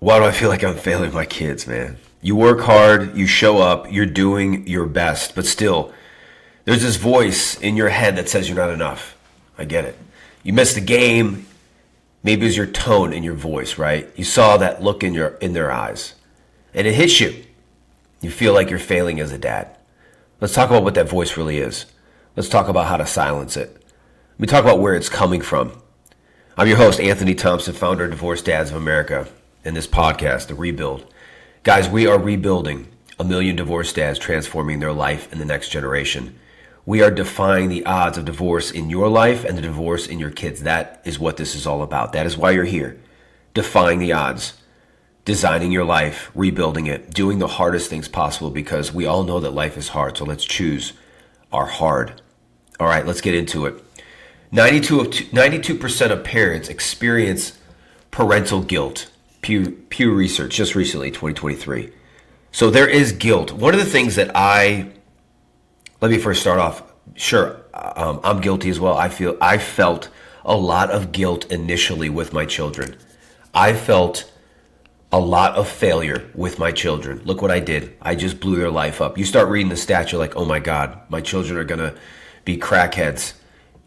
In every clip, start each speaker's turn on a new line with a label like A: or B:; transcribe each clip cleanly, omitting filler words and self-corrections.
A: Why do I feel like I'm failing my kids, man? You work hard, you show up, you're doing your best, but still, there's this voice in your head that says you're not enough. I get it. You missed the game. Maybe it was your tone in your voice, right? You saw that look in their eyes, and it hits you. You feel like you're failing as a dad. Let's talk about what that voice really is. Let's talk about how to silence it. Let me talk about where it's coming from. I'm your host, Anthony Thompson, founder of Divorced Dads of America, and this podcast, The Rebuild. Guys, we are rebuilding 1 million divorced dads, transforming their life in the next generation. We are defying the odds of divorce in your life and the divorce in your kids. That is what this is all about. That is why you're here. Defying the odds, designing your life, rebuilding it, doing the hardest things possible, because we all know that life is hard. So let's choose our hard. All right, let's get into it. 92% of parents experience parental guilt. Pew Research, just recently, 2023. So there is guilt. One of the things that let me first start off. Sure, I'm guilty as well. I felt a lot of guilt initially with my children. I felt a lot of failure with my children. Look what I did. I just blew their life up. You start reading the stats, you're like, oh my God, my children are gonna be crackheads,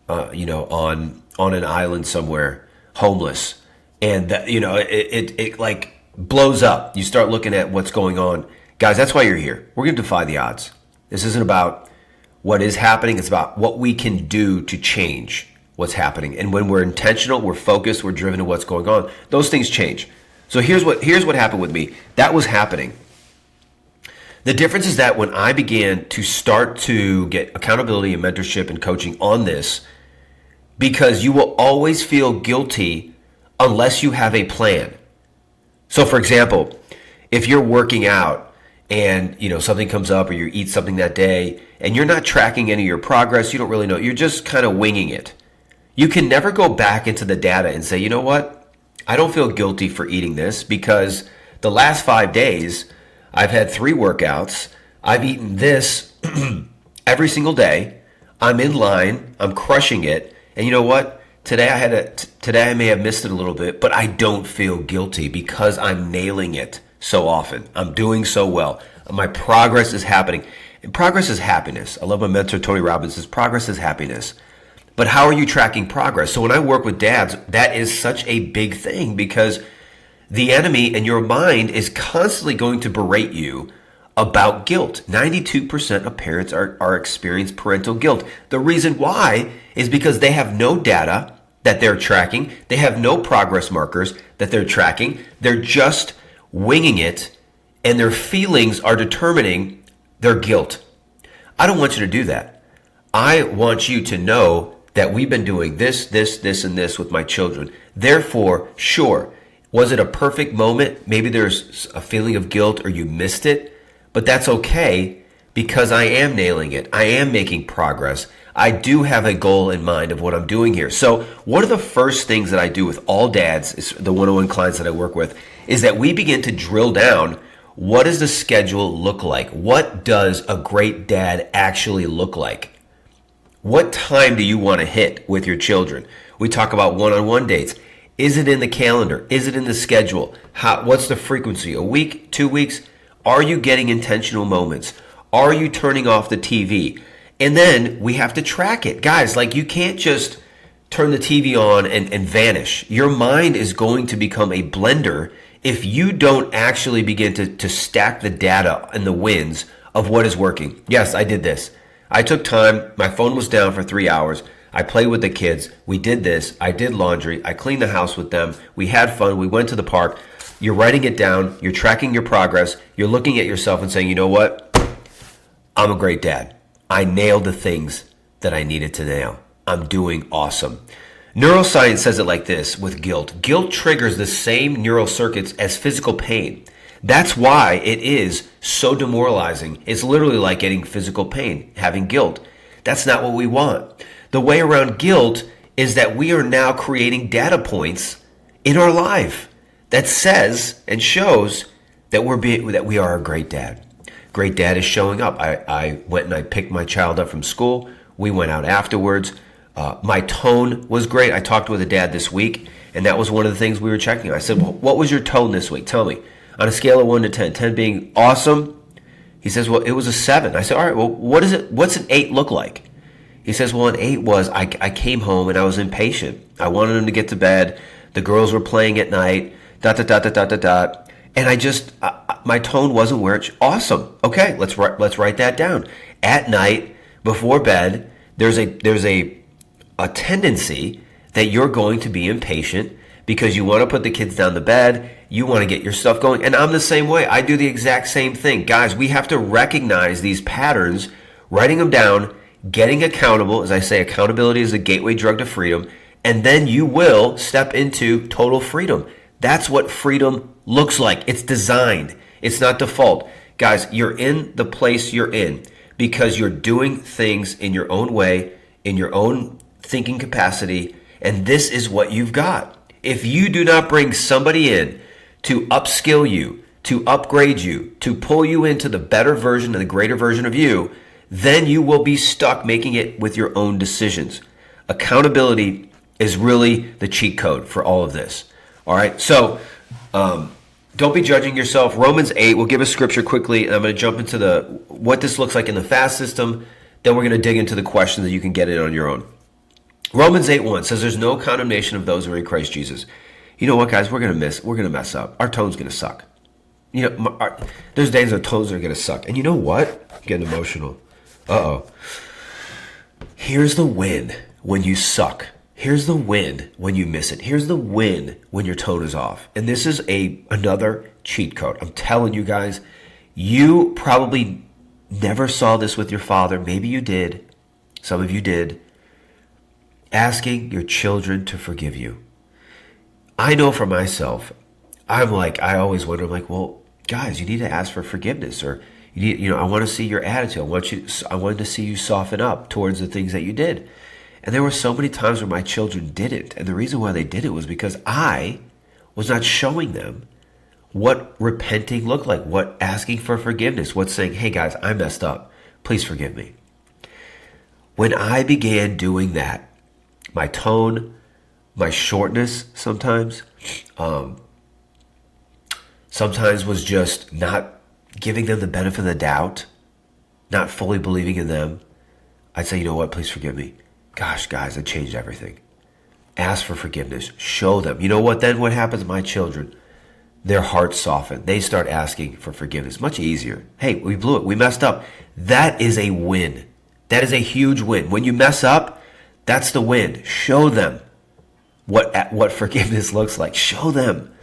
A: on an island somewhere, homeless. And that, it like blows up. You start looking at what's going on. Guys, that's why you're here. We're going to defy the odds. This isn't about what is happening. It's about what we can do to change what's happening. And when we're intentional, we're focused, we're driven to what's going on, those things change. So here's what happened with me. That was happening. The difference is that when I began to start to get accountability and mentorship and coaching on this, because you will always feel guilty unless you have a plan. So for example, if you're working out and something comes up, or you eat something that day and you're not tracking any of your progress, you don't really know, you're just kind of winging it. You can never go back into the data and say, you know what? I don't feel guilty for eating this because the last 5 days I've had 3 workouts. I've eaten this every single day. I'm in line. I'm crushing it. And you know what? Today I may have missed it a little bit, but I don't feel guilty because I'm nailing it so often. I'm doing so well. My progress is happening. And progress is happiness. I love my mentor, Tony Robbins, says progress is happiness. But how are you tracking progress? So when I work with dads, that is such a big thing, because the enemy in your mind is constantly going to berate you about guilt. 92% of parents are experiencing parental guilt. The reason why is because they have no data that they're tracking. They have no progress markers that they're tracking. They're just winging it, and their feelings are determining their guilt. I don't want you to do that. I want you to know that we've been doing this, and this with my children. Therefore, sure, was it a perfect moment? Maybe there's a feeling of guilt or you missed it, but that's okay, because I am nailing it. I am making progress. I do have a goal in mind of what I'm doing here. So one of the first things that I do with all dads, is the one-on-one clients that I work with, is that we begin to drill down, what does the schedule look like? What does a great dad actually look like? What time do you want to hit with your children? We talk about one-on-one dates. Is it in the calendar? Is it in the schedule? What's the frequency? A week? 2 weeks? Are you getting intentional moments? Are you turning off the TV? And then we have to track it. Guys, you can't just turn the TV on and vanish. Your mind is going to become a blender if you don't actually begin to stack the data and the wins of what is working. Yes, I did this. I took time. My phone was down for 3 hours. I played with the kids. We did this. I did laundry. I cleaned the house with them. We had fun. We went to the park. You're writing it down. You're tracking your progress. You're looking at yourself and saying, you know what? I'm a great dad. I nailed the things that I needed to nail. I'm doing awesome. Neuroscience says it like this with guilt. Guilt triggers the same neural circuits as physical pain. That's why it is so demoralizing. It's literally like getting physical pain, having guilt. That's not what we want. The way around guilt is that we are now creating data points in our life that says and shows that we are a great dad. Great dad is showing up. I went and I picked my child up from school. We went out afterwards. My tone was great. I talked with a dad this week, And that was one of the things we were checking. I said, well, what was your tone this week? Tell me. On a scale of 1 to 10, 10 being awesome. He says, well, it was a 7. I said, all right, well, what's an 8 look like? He says, well, an 8 was I came home and I was impatient. I wanted him to get to bed. The girls were playing at night, ... And I just, my tone wasn't where it's awesome. Okay, let's write that down. At night, before bed, there's a tendency that you're going to be impatient because you want to put the kids down to bed. You want to get your stuff going. And I'm the same way. I do the exact same thing. Guys, we have to recognize these patterns, writing them down, getting accountable. As I say, accountability is a gateway drug to freedom. And then you will step into total freedom. That's what freedom looks like. It's designed. It's not default. Guys, you're in the place you're in because you're doing things in your own way, in your own thinking capacity, and this is what you've got. If you do not bring somebody in to upskill you, to upgrade you, to pull you into the better version and the greater version of you, then you will be stuck making it with your own decisions. Accountability is really the cheat code for all of this. All right, so don't be judging yourself. Romans 8, we'll give a scripture quickly, and I'm going to jump into what this looks like in the fast system. Then we're going to dig into the questions that you can get in on your own. Romans 8:1 says there's no condemnation of those who are in Christ Jesus. You know what, guys? We're going to mess up. Our tone's going to suck. You know, there's days our tones are going to suck. And you know what? I'm getting emotional. Uh-oh. Here's the win when you suck. Here's the win when you miss it. Here's the win when your tone is off. And this is another cheat code. I'm telling you guys, you probably never saw this with your father. Maybe you did. Some of you did. Asking your children to forgive you. I know for myself, I always wonder, well, guys, you need to ask for forgiveness, or I want to see your attitude. I wanted to see you soften up towards the things that you did. And there were so many times where my children didn't. And the reason why they did it was because I was not showing them what repenting looked like, what asking for forgiveness, what saying, hey guys, I messed up. Please forgive me. When I began doing that, my tone, my shortness sometimes was just not giving them the benefit of the doubt, not fully believing in them. I'd say, you know what, please forgive me. Gosh, guys, it changed everything. Ask for forgiveness. Show them. You know what? Then what happens to my children? Their hearts soften. They start asking for forgiveness. Much easier. Hey, we blew it. We messed up. That is a win. That is a huge win. When you mess up, that's the win. Show them what forgiveness looks like. Show them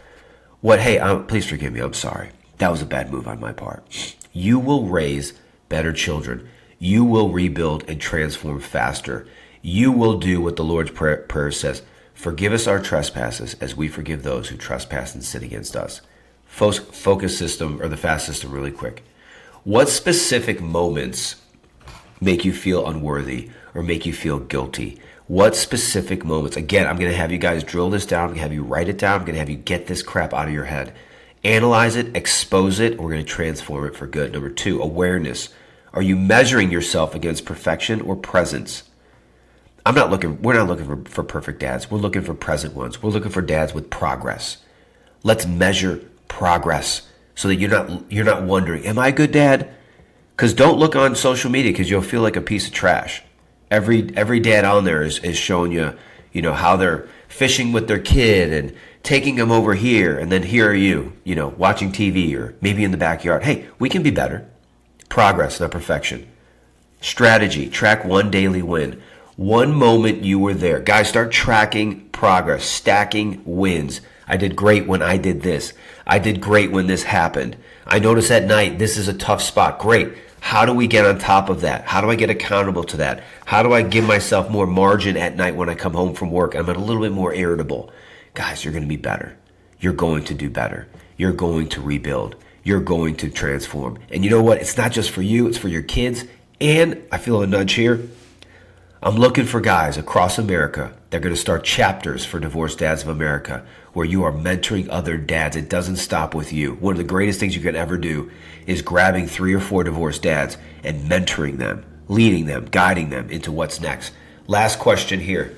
A: hey, please forgive me. I'm sorry. That was a bad move on my part. You will raise better children. You will rebuild and transform faster. You will do what the Lord's Prayer says. Forgive us our trespasses as we forgive those who trespass and sin against us. Focus system, or the fast system, really quick. What specific moments make you feel unworthy or make you feel guilty? What specific moments? Again, I'm going to have you guys drill this down. I'm going to have you write it down. I'm going to have you get this crap out of your head. Analyze it, expose it. We're going to transform it for good. Number 2, awareness. Are you measuring yourself against perfection or presence? We're not looking for perfect dads. We're looking for present ones. We're looking for dads with progress. Let's measure progress so that you're not wondering, am I a good dad? Because don't look on social media because you'll feel like a piece of trash. Every dad on there is showing you, how they're fishing with their kid and taking them over here, and then here are you, watching TV or maybe in the backyard. Hey, we can be better. Progress, not perfection. Strategy, track one daily win. One moment you were there. Guys, start tracking progress, stacking wins. I did great when I did this. I did great when this happened. I noticed at night, this is a tough spot. Great. How do we get on top of that? How do I get accountable to that? How do I give myself more margin at night when I come home from work? I'm a little bit more irritable. Guys, you're going to be better. You're going to do better. You're going to rebuild. You're going to transform. And you know what? It's not just for you. It's for your kids. And I feel a nudge here. I'm looking for guys across America that are going to start chapters for Divorced Dads of America where you are mentoring other dads. It doesn't stop with you. One of the greatest things you can ever do is grabbing 3 or 4 divorced dads and mentoring them, leading them, guiding them into what's next. Last question here.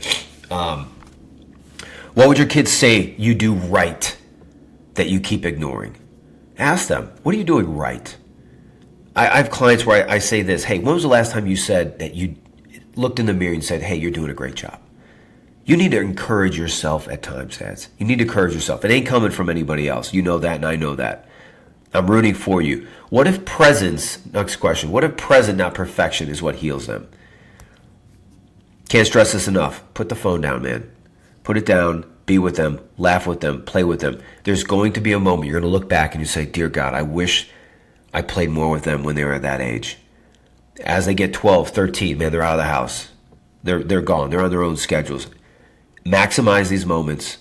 A: What would your kids say you do right that you keep ignoring? Ask them, what are you doing right? I have clients where I say this, hey, when was the last time you said that you looked in the mirror and said, hey, you're doing a great job? You need to encourage yourself at times, dads. You need to encourage yourself. It ain't coming from anybody else. You know that, and I know that. I'm rooting for you. What if presence, next question, what if present, not perfection, is what heals them? Can't stress this enough. Put the phone down, man. Put it down, be with them, laugh with them, play with them. There's going to be a moment you're going to look back and you say, dear God, I wish I played more with them when they were at that age. As they get 12, 13, man, they're out of the house. They're gone. They're on their own schedules. Maximize these moments.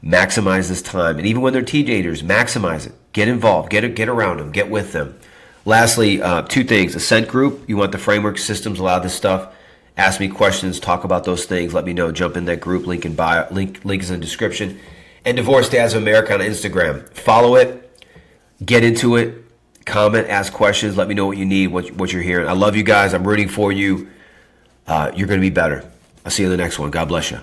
A: Maximize this time. And even when they're teenagers, maximize it. Get involved. Get around them. Get with them. Lastly, two things. Ascent group. You want the framework systems, a lot of this stuff. Ask me questions. Talk about those things. Let me know. Jump in that group. Link in bio. Link is in the description. And Divorced Dads of America on Instagram. Follow it. Get into it. Comment. Ask questions. Let me know what you need, what you're hearing. I love you guys. I'm rooting for you. You're going to be better. I'll see you in the next one. God bless you.